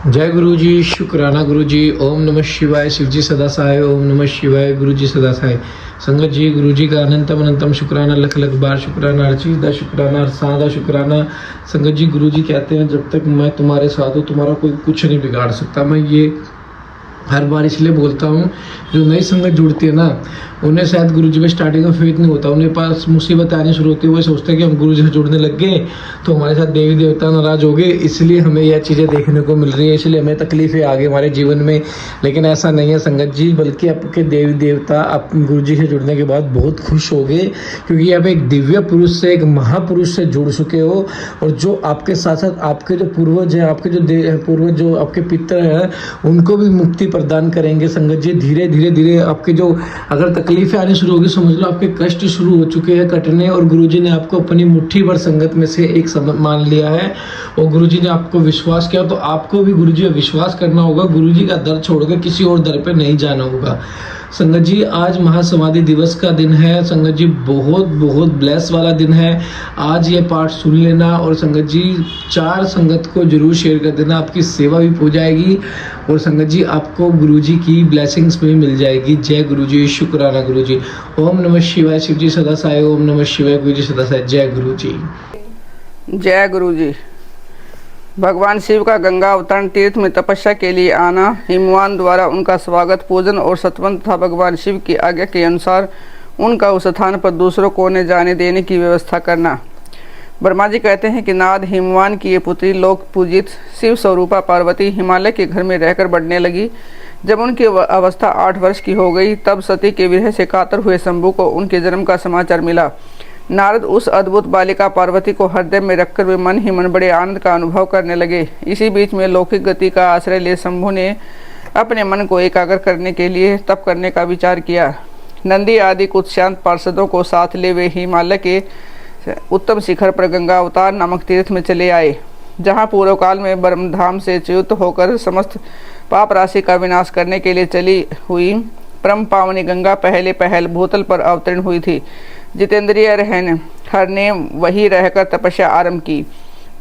जय गुरु जी, शुक्राना गुरु जी। ओम नमः शिवाय। शिव जी सदा सहाय। ओम नमः शिवाय। गुरु जी सदा सहाय। संगत जी, गुरु जी का अनंतम अनंतम शुक्राना, लख लख बार शुक्राना, अर्चिदा शुक्राना, सादा शुक्राना। संगत जी, गुरु जी कहते हैं जब तक मैं तुम्हारे साथ हूँ तुम्हारा कोई कुछ नहीं बिगाड़ सकता। मैं ये हर बार इसलिए बोलता हूँ, जो नई संगत जुड़ती है ना, उन्हें शायद गुरु जी में स्टार्टिंग में फेथ नहीं होता। उन्हें पास मुसीबत आनी शुरू होती है, वो सोचते हैं कि हम गुरु जी से जुड़ने लग गए तो हमारे साथ देवी देवता नाराज हो गए, इसलिए हमें यह चीज़ें देखने को मिल रही है, इसलिए हमें तकलीफें आ गई हमारे जीवन में। लेकिन ऐसा नहीं है संगत जी, बल्कि आपके देवी देवता आप गुरु जी से जुड़ने के बाद बहुत खुश हो गए, क्योंकि आप एक दिव्य पुरुष से, एक महापुरुष से जुड़ चुके हो। और जो आपके साथ साथ आपके जो पूर्वज हैं, आपके जो पूर्वज जो आपके पितर हैं, उनको भी मुक्ति प्रदान करेंगे संगत जी। धीरे धीरे धीरे आपके जो अगर तकलीफें आनी शुरू होगी, समझ लो आपके कष्ट शुरू हो चुके हैं कटने, और गुरुजी ने आपको अपनी मुट्ठी भर संगत में से एक मान लिया है, और गुरुजी ने आपको विश्वास किया, तो आपको भी गुरुजी पर विश्वास करना होगा। गुरुजी का दर छोड़कर किसी और दर पे नहीं जाना होगा। संगत जी, आज महासमाधि दिवस का दिन है संगत जी, बहुत बहुत ब्लेस वाला दिन है। आज ये पाठ सुन लेना, और संगत जी 4 संगत को जरूर शेयर कर देना, आपकी सेवा भी हो जाएगी, और संगत जी आपको गुरुजी की ब्लेसिंग्स भी मिल जाएगी। जय गुरुजी, शुक्राना गुरुजी। ओम नमः शिवाय। शिव जी सदा सहाय। ओम नमः शिवाय। गुरु जी सदा सहाय। जय गुरुजी। जय गुरु जी। भगवान शिव का गंगा अवतरण तीर्थ में तपस्या के लिए आना, हिमवान द्वारा उनका स्वागत, पूजन और सत्वन तथा भगवान शिव की आज्ञा के अनुसार उनका उस स्थान पर दूसरों को न जाने देने की व्यवस्था करना। ब्रह्मा जी कहते हैं कि नाद हिमवान की ये पुत्री लोक पूजित शिव स्वरूपा पार्वती हिमालय के घर में रहकर बढ़ने लगी। जब उनकी अवस्था 8 वर्ष की हो गई, तब सती के विरह से कातर हुए शंभु को उनके जन्म का समाचार मिला। नारद उस अद्भुत बालिका पार्वती को हृदय में रखकर वे मन ही मन बड़े आनंद का अनुभव करने लगे। इसी बीच में लौकिक गति का आश्रय ले शंभु ने अपने मन को एकाग्र करने के लिए तप करने का विचार किया। नंदी आदि कुछ शांत पार्षदों को साथ ले वे हिमालय के उत्तम शिखर पर गंगा अवतार नामक तीर्थ में चले आए, जहाँ पूर्व काल में ब्रह्मधाम से च्युत होकर समस्त पाप राशि का विनाश करने के लिए चली हुई परम पावनी गंगा पहल भूतल पर अवतीर्ण हुई थी। जितेंद्रिय रहन हर ने वही रहकर तपस्या आरंभ की।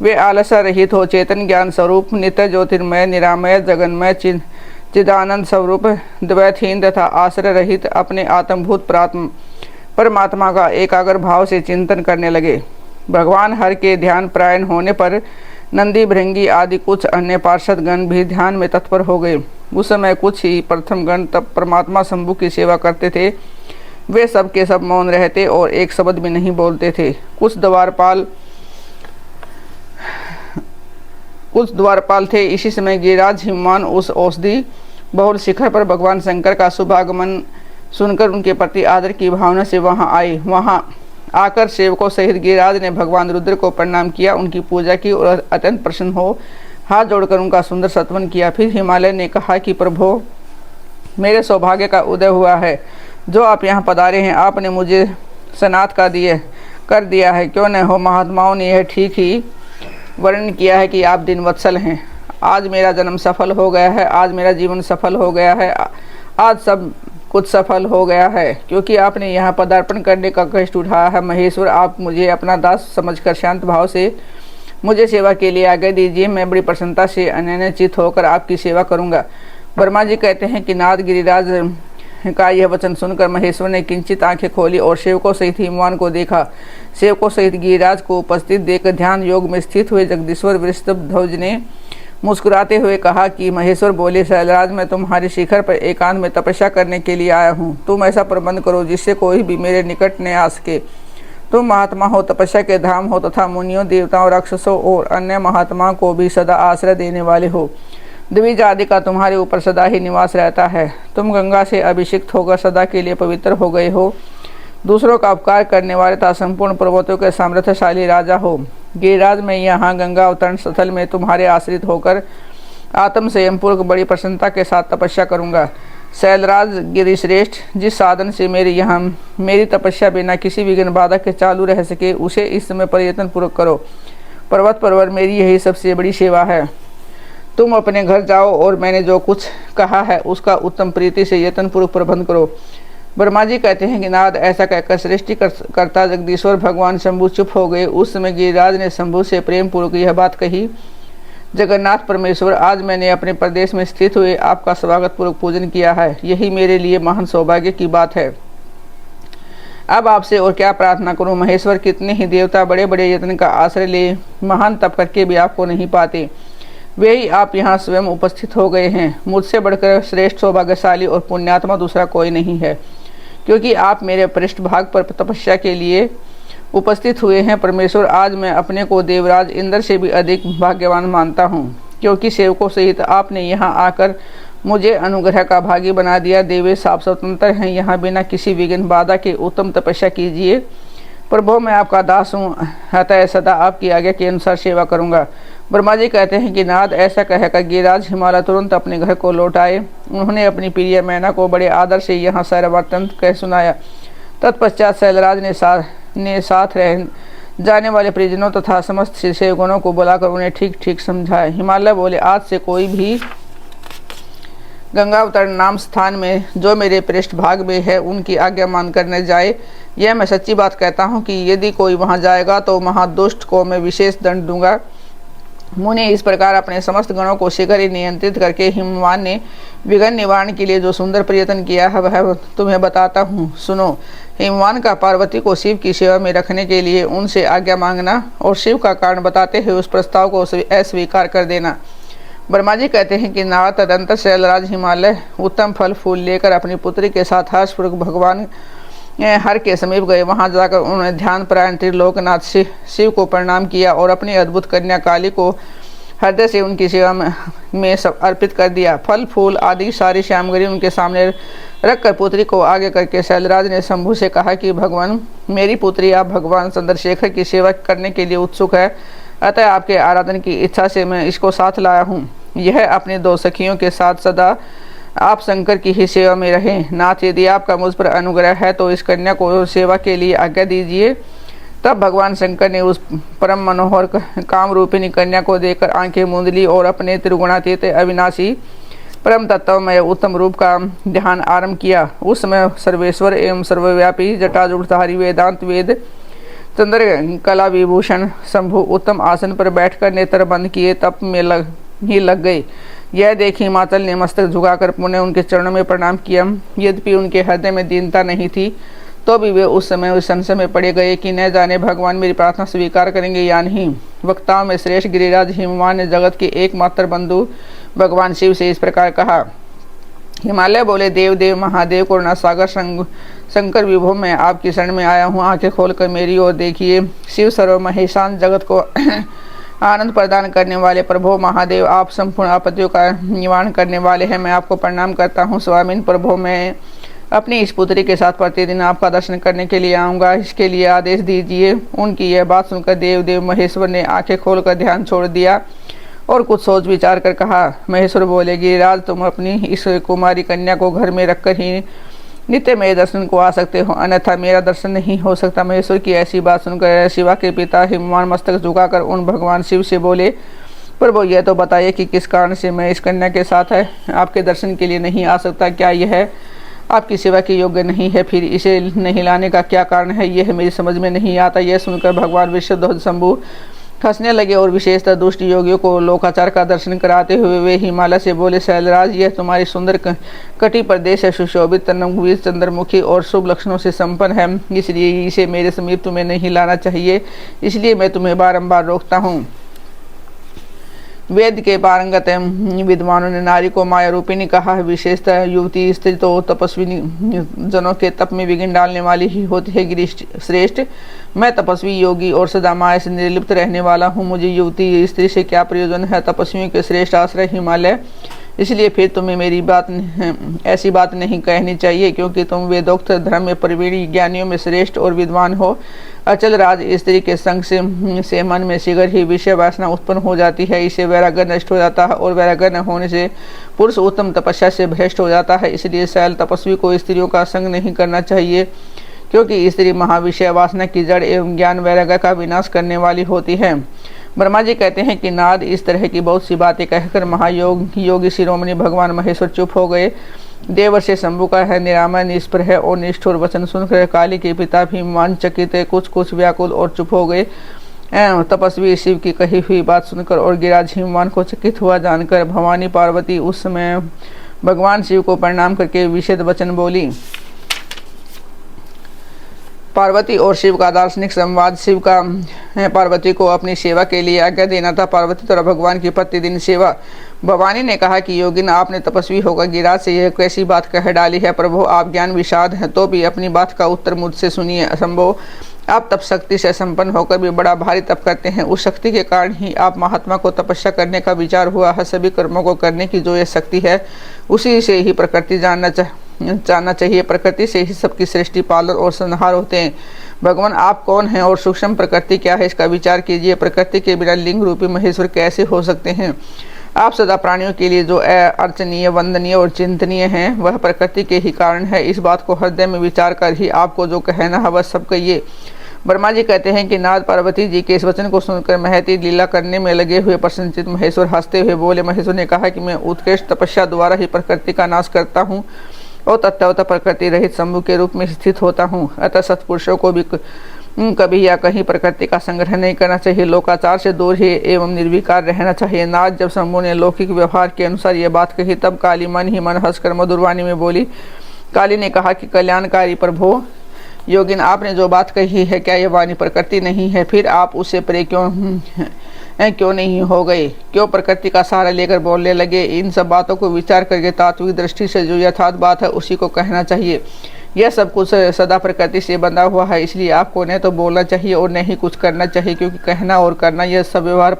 वे आलसा रहित हो चेतन ज्ञान स्वरूप नित्य ज्योतिर्मय निरामय जगन्मय चिदानंद स्वरूप द्वैतहीन तथा आश्रय रहित अपने आत्मभूत परमात्मा का एकाग्र भाव से चिंतन करने लगे। भगवान हर के ध्यान प्रायण होने पर नंदी भृंगी आदि कुछ अन्य पार्षद गण भी ध्यान में तत्पर हो गए। उस समय कुछ ही प्रथम गण तब परमात्मा शंभु की सेवा करते थे। वे सब के सब मौन रहते और एक शब्द भी नहीं बोलते थे। कुछ द्वारपाल थे। इसी समय गिरिराज हिमवान उस औषधि बहुल शिखर पर भगवान शंकर का शुभागमन सुनकर उनके प्रति आदर की भावना से वहां आए। वहां आकर सेवकों सहित गिरिराज ने भगवान रुद्र को प्रणाम किया, उनकी पूजा की और अत्यंत प्रसन्न हो हाथ जोड़कर उनका सुंदर सत्वन किया। फिर हिमालय ने कहा कि प्रभु, मेरे सौभाग्य का उदय हुआ है, जो आप यहाँ पधारे हैं। आपने मुझे सनात कर दिया है। क्यों न हो, महात्माओं ने यह ठीक ही वर्णन किया है कि आप दीनवत्सल हैं। आज मेरा जन्म सफल हो गया है, आज मेरा जीवन सफल हो गया है, आज सब कुछ सफल हो गया है, क्योंकि आपने यहाँ पदार्पण करने का कष्ट उठाया है। महेश्वर, आप मुझे अपना दास समझकर शांत भाव से मुझे सेवा के लिए आज्ञा दीजिए। मैं बड़ी प्रसन्नता से अनन्यचित होकर आपकी सेवा करूँगा। ब्रह्मा जी कहते हैं कि नाद गिरिराज का यह वचन सुनकर महेश्वर ने किंचित आंखें खोली और सेवकों सहित हिमवान को देखा। सेवकों सहित गिरिराज को उपस्थित देखकर ध्यान योग में स्थित हुए जगदीश्वर वृषभध्वज ने मुस्कुराते हुए कहा कि महेश्वर बोले, शैलराज, मैं तुम्हारी शिखर पर एकांत में तपस्या करने के लिए आया हूँ। तुम ऐसा प्रबंध करो जिससे कोई भी मेरे निकट न आ सके। तुम महात्मा हो, तपस्या के धाम हो तथा मुनियों, देवताओं, राक्षसों और अन्य महात्माओं को भी सदा आश्रय देने वाले हो। द्विज आदि का तुम्हारे ऊपर सदा ही निवास रहता है। तुम गंगा से अभिषिक्त होकर सदा के लिए पवित्र हो गए हो। दूसरों का उपकार करने वाले तथा संपूर्ण पर्वतों के सामर्थ्यशाली राजा हो। गिरिराज, मैं यहाँ गंगा अवतरण स्थल में तुम्हारे आश्रित होकर आत्म संयम पूर्वक बड़ी प्रसन्नता के साथ तपस्या करूँगा। शैलराज गिरिश्रेष्ठ, जिस साधन से मेरी तपस्या बिना किसी विघ्न बाधा के चालू रह सके, उसे इस समय प्रयत्न पूर्वक करो। पर्वत परवर मेरी यही सबसे बड़ी सेवा है। तुम अपने घर जाओ और मैंने जो कुछ कहा है उसका उत्तम प्रीति से यत्नपूर्वक प्रबंध करो। ब्रह्मा जी कहते हैं कि नारद ऐसा कहकर सृष्टि करता जगदीश्वर भगवान शंभु चुप हो गए। उस समय गिरिराज ने शंभु से प्रेम पूर्वक यह बात कही, जगन्नाथ परमेश्वर, आज मैंने अपने प्रदेश में स्थित हुए आपका स्वागत पूर्वक पूजन किया है, यही मेरे लिए महान सौभाग्य की बात है। अब आपसे और क्या प्रार्थना करूं महेश्वर। कितने ही देवता बड़े बड़े यत्न का आश्रय ले महान तप करके भी आपको नहीं पाते, वे ही आप यहाँ स्वयं उपस्थित हो गए हैं। मुझसे बढ़कर श्रेष्ठ सौभाग्यशाली और पुण्यात्मा दूसरा कोई नहीं है, क्योंकि आप मेरे पृष्ठभाग पर तपस्या के लिए उपस्थित हुए हैं। परमेश्वर, आज मैं अपने को देवराज इंद्र से भी अधिक भाग्यवान मानता हूँ, क्योंकि सेवकों सहित आपने यहाँ आकर मुझे अनुग्रह का भागी बना दिया। देवेश आप स्वतंत्र हैं, यहाँ बिना किसी विघ्न बाधा के उत्तम तपस्या कीजिए। प्रभु, मैं आपका दास हूँ, अतः सदा आपकी आज्ञा के अनुसार सेवा करूँगा। ब्रह्मा जी कहते हैं कि नारद ऐसा कहकर गिरिराज हिमालय तुरंत अपने घर को लौट आए। उन्होंने अपनी प्रिय मैना को बड़े आदर से यहाँ सर्ववर्तन कह सुनाया। तत्पश्चात शैलराज ने साथ रह जाने वाले परिजनों तथा समस्त सेवकों को बुलाकर उन्हें ठीक ठीक समझाया। हिमालय बोले, आज से कोई भी गंगावतरण नाम स्थान में जो मेरे पृष्ठभाग में है उनकी आज्ञा मान करने जाए। यह मैं सच्ची बात कहता हूँ कि यदि कोई वहाँ जाएगा तो महादुष्ट को मैं विशेष दंड दूंगा। मुनि, इस प्रकार अपने समस्त गणों को शीघ्र ही नियंत्रित करके हिमवान ने विघ्न निवारण के लिए जो सुंदर प्रयत्न किया है वह तुम्हें बताता हूँ, सुनो। हिमवान का पार्वती को शिव की सेवा में रखने के लिए उनसे आज्ञा मांगना और शिव का कारण बताते हुए उस प्रस्ताव को अस्वीकार कर देना। ब्रह्मा जी कहते हैं कि नारद तदंतर शैलराज हिमालय उत्तम फल फूल लेकर अपनी पुत्री के साथ हर्षपूर्वक भगवान हर के समीप गए। वहां जाकर उन्होंने ध्यान परायण त्रिलोकनाथ शिव को प्रणाम किया और अपनी अद्भुत कन्या काली को हृदय से उनकी सेवा में सब अर्पित कर दिया। फल फूल आदि सारी सामग्री उनके सामने रखकर पुत्री को आगे करके शैलराज ने शंभु से कहा कि भगवान, मेरी पुत्री आप भगवान चंद्रशेखर की सेवा करने के लिए उत्सुक है, अतः आपके आराधन की इच्छा से मैं इसको साथ लाया हूँ। यह अपने दो सखियों के साथ सदा आप शंकर की ही सेवा में रहें। नाथ, यदि आपका मुझ पर अनुग्रह है तो इस कन्या को सेवा के लिए आज्ञा दीजिए। तब भगवान शंकर ने उस परम मनोहर काम रूपिणी कन्या को देखकर आंखें मूंद ली और अपने त्रिगुणातीत अविनाशी परम तत्वमय उत्तम रूप का ध्यान आरंभ किया। उस समय सर्वेश्वर एवं सर्वव्यापी जटाजूटधारी वेदांत वेद चंद्र कला विभूषण शंभु उत्तम आसन पर बैठकर नेत्र बंद किए तप में लग गए। यह देख हिमाचल ने मस्तक झुकाकर पुनः उनके चरणों में प्रणाम किया। यद्यपि उनके हृदय में दीनता नहीं थी तो भी वे उस समय उस संशय में पड़े गए कि न जाने भगवान मेरी प्रार्थना स्वीकार करेंगे या नहीं। वक्ताओं में श्रेष्ठ गिरिराज हिमवान ने जगत के एकमात्र बंधु भगवान शिव से इस प्रकार कहा। हिमालय बोले, देव देव महादेव करुणा सागर शंकर विभो, मैं आपकी शरण में आया हूँ, आंखें खोलकर मेरी ओर देखिए। शिव सर्व महेशान जगत को आनंद प्रदान करने वाले प्रभु महादेव, आप संपूर्ण आपत्तियों का निवारण करने वाले हैं, मैं आपको प्रणाम करता हूँ। स्वामीन प्रभु, मैं अपनी इस पुत्री के साथ प्रतिदिन आपका दर्शन करने के लिए आऊँगा, इसके लिए आदेश दीजिए। उनकी यह बात सुनकर देव देव महेश्वर ने आंखें खोलकर ध्यान छोड़ दिया और कुछ सोच विचार कर कहा। महेश्वर बोले, गिरिराज, तुम अपनी इस कुमारी कन्या को घर में रखकर ही नित्य मेरे दर्शन को आ सकते हो, अन्यथा मेरा दर्शन नहीं हो सकता। महेश्वर की ऐसी बात सुनकर शिवा के पिता हिमवान मस्तक झुकाकर उन भगवान शिव से बोले, प्रभु, यह तो बताइए कि किस कारण से मैं इस कन्या के साथ है आपके दर्शन के लिए नहीं आ सकता। क्या यह आपकी सेवा के योग्य नहीं है? फिर इसे नहीं लाने का क्या कारण है, यह मेरी समझ में नहीं आता। यह सुनकर भगवान विश्वध्वज शंभु हंसने लगे और विशेषतः दुष्ट योगियों को लोकाचार का दर्शन कराते हुए वे हिमालय से बोले, शैलराज, यह तुम्हारी सुंदर कटी प्रदेश है, सुशोभित तनवीर चंद्रमुखी और शुभ लक्षणों से संपन्न है, इसलिए इसे मेरे समीप तुम्हें नहीं लाना चाहिए, इसलिए मैं तुम्हें बारंबार रोकता हूँ। वेद के पारंगत विद्वानों ने नारी को माया रूपिणी कहा है। विशेषतः युवती स्त्री तो तपस्वी जनों के तप में विघ्न डालने वाली ही होती है। गिरी श्रेष्ठ, मैं तपस्वी योगी और सदा माया से निर्लिप्त रहने वाला हूँ, मुझे युवती स्त्री से क्या प्रयोजन है? तपस्वियों के श्रेष्ठ आश्रय हिमालय, इसलिए फिर तुम्हें मेरी बात ऐसी बात नहीं कहनी चाहिए, क्योंकि तुम वेदोक्त धर्म में प्रवीण ज्ञानियों में श्रेष्ठ और विद्वान हो। अचल राज, स्त्री के संग से मन में शीघ्र ही विषय वासना उत्पन्न हो जाती है, इससे वैराग्य नष्ट हो जाता है और वैराग्य न होने से पुरुष उत्तम तपस्या से भ्रष्ट हो जाता है। इसलिए शैल तपस्वी को स्त्रियों का संग नहीं करना चाहिए, क्योंकि स्त्री महाविषय वासना की जड़ एवं ज्ञान वैराग्य का विनाश करने वाली होती है। ब्रह्मा जी कहते हैं कि नारद, इस तरह की बहुत सी बातें कहकर योगी शिरोमणि भगवान महेश्वर चुप हो गए। देवर्षि शंभु का है निरामय निष्प्रह है और निष्ठुर वचन सुनकर काली के पिता भी मान चकित कुछ व्याकुल और चुप हो गए। तपस्वी शिव की कही हुई बात सुनकर और गिरिराज हिमवान को चकित हुआ जानकर भवानी पार्वती उस समय भगवान शिव को प्रणाम करके विशेष वचन बोली। पार्वती और शिव का दार्शनिक संवाद। शिव का पार्वती को अपनी सेवा के लिए आज्ञा देना था। पार्वती द्वारा भगवान की प्रतिदिन सेवा। भवानी ने कहा कि योगिन, आपने तपस्वी होकर गिरिराज से यह कैसी बात कह डाली है। प्रभु, आप ज्ञान विषाद हैं, तो भी अपनी बात का उत्तर मुझसे सुनिए। असंभव, आप तप शक्ति से संपन्न होकर भी बड़ा भारी तप करते हैं। उस शक्ति के कारण ही आप महात्मा को तपस्या करने का विचार हुआ है। सभी कर्मों को करने की जो यह शक्ति है, उसी से ही प्रकृति जानना चाहिए। प्रकृति से ही सबकी सृष्टि, पालन और संहार होते हैं। भगवान, आप कौन हैं और सूक्ष्म प्रकृति क्या है, इसका विचार कीजिए। प्रकृति के बिना लिंग रूपी महेश्वर कैसे हो सकते हैं। आप सदा प्राणियों के लिए जो अर्चनीय, वंदनीय और चिंतनीय हैं, वह प्रकृति के ही कारण है। इस बात को हृदय में विचार कर ही आपको जो कहना है वह सब कहिए। ब्रह्मा जी कहते हैं कि नारद पार्वती जी के इस वचन को सुनकर महती लीला करने में लगे हुए प्रसन्नचित्त महेश्वर हंसते हुए बोले। महेश्वर ने कहा कि मैं उत्कृष्ट तपस्या द्वारा ही प्रकृति का नाश करता हूँ और तत्वतः प्रकृति रहित शंभु के रूप में स्थित होता हूँ। अतः सत्पुरुषों को भी कभी या कहीं प्रकृति का संग्रह नहीं करना चाहिए। लोकाचार से दूर ही एवं निर्विकार रहना चाहिए। नारद, जब शंभु ने लौकिक व्यवहार के अनुसार यह बात कही, तब काली मन ही मन हंसकर मधुरवाणी में बोली। काली ने कहा कि कल्याणकारी प्रभु योगिन, आपने जो बात कही है, क्या यह वाणी प्रकृति नहीं है? फिर आप उससे परे क्यों नहीं हो गए? क्यों प्रकृति का सहारा लेकर बोलने लगे? इन सब बातों को विचार करके तात्विक दृष्टि से जो यथार्थ बात है उसी को कहना चाहिए। यह सब कुछ सदा प्रकृति से बंधा हुआ है, इसलिए आपको न तो बोलना चाहिए और न ही कुछ करना चाहिए, क्योंकि कहना और करना यह सब व्यवहार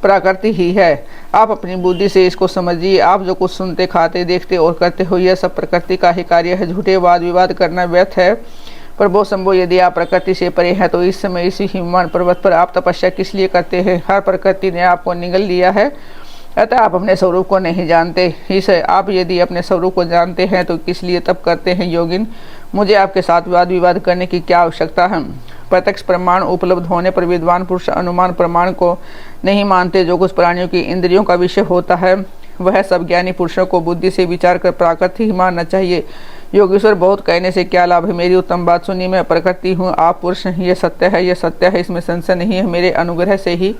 प्राकृति ही है। आप अपनी बुद्धि से इसको समझिए। आप जो कुछ सुनते, खाते, देखते और करते हो, यह सब प्रकृति का ही कार्य है। झूठे वाद विवाद करना व्यर्थ है। प्रभु शंभो, यदि आप प्रकृति से परे हैं तो इस समय इसी हिमवान पर्वत पर आप तपस्या किस लिए करते हैं? हर प्रकृति ने आपको निगल लिया है, अतः आप अपने स्वरूप को नहीं जानते। इस आप यदि अपने स्वरूप को जानते हैं तो किस लिए तप करते हैं? योगिन, मुझे आपके साथ वाद विवाद करने की क्या आवश्यकता है? प्रत्यक्ष प्रमाण उपलब्ध होने पर विद्वान पुरुष अनुमान प्रमाण को नहीं मानते। जो कुछ प्राणियों की इंद्रियों का विषय होता है, वह सब ज्ञानी पुरुषों को बुद्धि से विचार कर प्राकृतिक ही मानना चाहिए। योगेश्वर, बहुत कहने से क्या लाभ है? मेरी उत्तम बात सुनिए। मैं प्रकृति हूँ, आप पुरुष हैं, ये सत्य है, ये सत्य है, इसमें संशय नहीं है। मेरे अनुग्रह से ही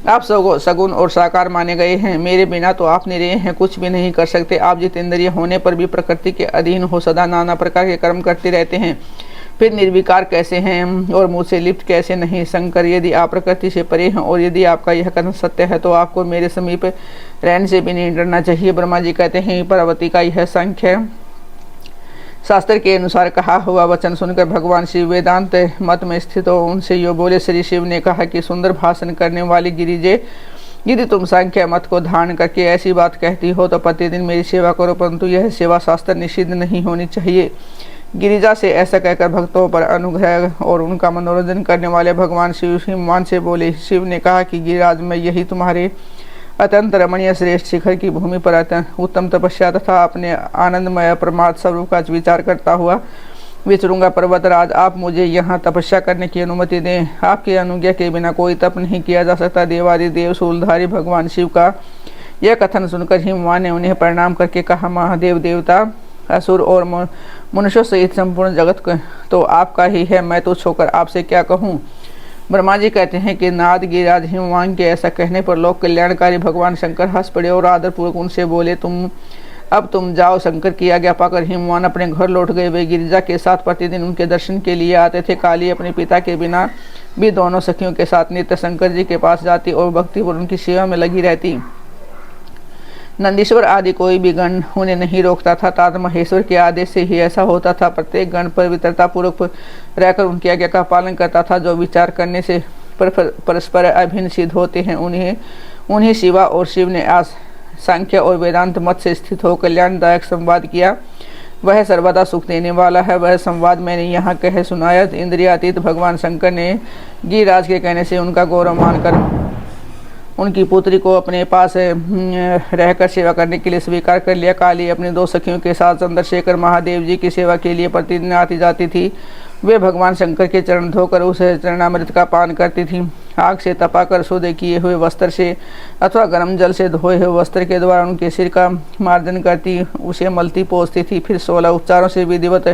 आप सगुण और साकार माने गए हैं। मेरे बिना तो आप निरय हैं, कुछ भी नहीं कर सकते। आप जितेंद्रिय होने पर भी प्रकृति के अधीन हो, सदा नाना प्रकार के कर्म करते रहते हैं, फिर निर्विकार कैसे हैं और मुझसे लिप्त कैसे नहीं? शंकर, यदि आप प्रकृति से परे हैं और यदि आपका यह कथन सत्य है तो आपको मेरे समीप रहने से भी नहीं डरना चाहिए। ब्रह्मा जी कहते हैं, पार्वती का यह सांख्य शास्त्र के अनुसार कहा हुआ वचन सुनकर भगवान शिव वेदांत मत में स्थित हो उनसे यो बोले। श्री शिव ने कहा कि सुंदर भाषण करने वाली गिरिजे, यदि तुम सांख्य मत को धारण करके ऐसी बात कहती हो तो प्रतिदिन मेरी सेवा करो, परंतु यह सेवा शास्त्र निषिद्ध नहीं होनी चाहिए। गिरिजा से ऐसा कहकर भक्तों पर अनुग्रह और उनका मनोरंजन करने वाले भगवान शिव हिमवान से बोले। शिव ने कहा कि गिरिराज, मैं यही तुम्हारे अत्यंत रमणीय श्रेष्ठ शिखर की भूमि पर उत्तम तपस्या तथा अपने आनंदमय परमार्थ स्वरूप का विचार करता हुआ विचरूंगा। पर्वतराज, आप मुझे यहाँ तपस्या करने की अनुमति दें। आपकी अनुज्ञा के बिना कोई तप नहीं किया जा सकता। देवादिदेव शूलधारी भगवान शिव का यह कथन सुनकर हिमवान ने उन्हें प्रणाम करके कहा, महादेव, देवता, असुर और मनुष्यों सहित संपूर्ण जगत तो आपका ही है, मैं तुच्छ होकर आपसे क्या कहूँ? ब्रह्मा जी कहते हैं कि नारद, गिरिराज हिमवान के ऐसा कहने पर लोक कल्याणकारी भगवान शंकर हंस पड़े और आदरपूर्वक उनसे बोले, अब तुम जाओ। शंकर की आज्ञा पाकर हिमवान अपने घर लौट गए। वे गिरिजा के साथ प्रतिदिन उनके दर्शन के लिए आते थे। काली अपने पिता के बिना भी दोनों सखियों के साथ नित्य शंकर जी के पास जाती और भक्ति पर उनकी सेवा में लगी रहती। नंदीश्वर आदि कोई भी गण उन्हें नहीं रोकता था। तात महेश्वर के आदेश से ही ऐसा होता था। प्रत्येक गण पवित्रता पूर्वक रहकर उनकी आज्ञा का पालन करता था। जो विचार करने से परस्पर अभिन्न सिद्ध होते हैं, उन्हें शिवा और शिव ने आज सांख्य और वेदांत मत से स्थित हो कल्याणदायक संवाद किया। वह सर्वदा सुख देने वाला है। वह संवाद मैंने यहाँ कह सुनाया। इंद्रियातीत भगवान शंकर ने गिरिराज के कहने से उनका गौरव मानकर उनकी पुत्री को अपने पास रहकर सेवा करने के लिए स्वीकार कर लिया। काली अपनी दो सखियों के साथ चंद्रशेखर महादेव जी की सेवा के लिए प्रतिदिन आती जाती थी। वे भगवान शंकर के चरण धोकर उस चरणामृत का पान करती थी। आग से तपाकर शुद्ध किए हुए वस्त्र से अथवा गर्म जल से धोए हुए वस्त्र के द्वारा उनके सिर का मार्जन करती, उसे मलती पोंछती थी। फिर 16 उपचारों से विधिवत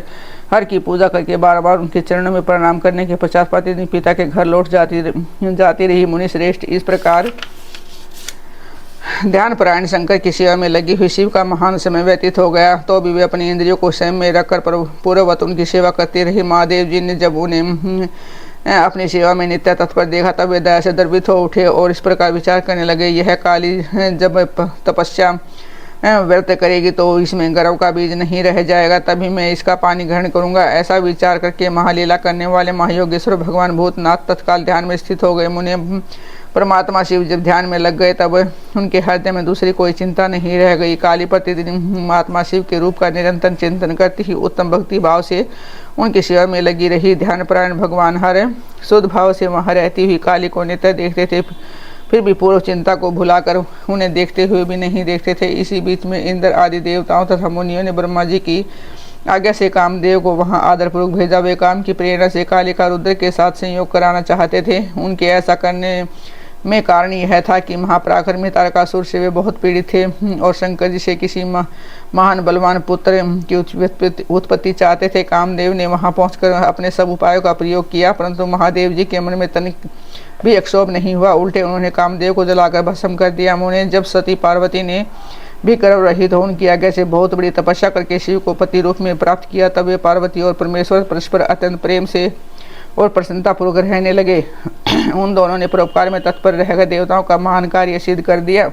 हर की पूजा करके बार बार उनके चरणों में प्रणाम करने के पश्चात प्रतिदिन पिता के घर लौट जाती रही। मुनि श्रेष्ठ, इस प्रकार ध्यान परायण शंकर की सेवा में लगी हुई शिव का महान समय व्यतीत हो गया, तो भी वे अपनी इंद्रियों को संयम में रखकर पूर्ववत उनकी सेवा करती रही। महादेव जी ने जब उन्हें अपनी सेवा में नित्य तत्पर देखा, तब वे दया से द्रवित हो उठे और इस प्रकार विचार करने लगे, यह काली जब तपस्या व्यर्थ करेगी तो इसमें गर्व का बीज नहीं रह जाएगा, तभी मैं इसका पानी ग्रहण करूंगा। ऐसा विचार करके महालीला करने वाले महायोगेश्वर भगवान भूतनाथ तत्काल ध्यान में स्थित हो गए। मुनि परमात्मा शिव जब ध्यान में लग गए, तब उनके हृदय में दूसरी कोई चिंता नहीं रह गई। काली प्रतिदिन महात्मा शिव के रूप का निरंतर चिंतन करती ही उत्तम भक्ति भाव से उनकी सेवा में लगी रही। ध्यान परायण भगवान हर शुद्ध भाव से वहाँ रहती हुई काली को नित्य देखते थे, फिर भी पूर्व चिंता को भुलाकर उन्हें देखते हुए भी नहीं देखते थे। इसी बीच में इंद्र आदि देवताओं तथा मुनियों ने ब्रह्मा जी की आज्ञा से कामदेव को वहां आदरपूर्वक भेजा। वे काम की प्रेरणा से काली का रुद्र के साथ संयोग कराना चाहते थे। उनके ऐसा करने में कारण यह था कि महापराक्रमी तारकासुर से वे बहुत पीड़ित थे और शंकर जी से किसी महान बलवान पुत्र की उत्पत्ति चाहते थे। कामदेव ने वहां पहुंचकर अपने सब उपायों का प्रयोग किया, परंतु महादेव जी के मन में तनिक भी क्षोभ नहीं हुआ। उल्टे उन्होंने कामदेव को जलाकर भस्म कर दिया। उन्हें जब सती पार्वती ने भी गर्भ रहित हो उनकी आज्ञा से बहुत बड़ी तपस्या करके शिव को पति रूप में प्राप्त किया, तब वे पार्वती और परमेश्वर परस्पर अत्यंत प्रेम से और प्रसन्नता पूर्वक रहने लगे। उन दोनों ने परोपकार में तत्पर रहकर देवताओं का महान कार्य सिद्ध कर दिया।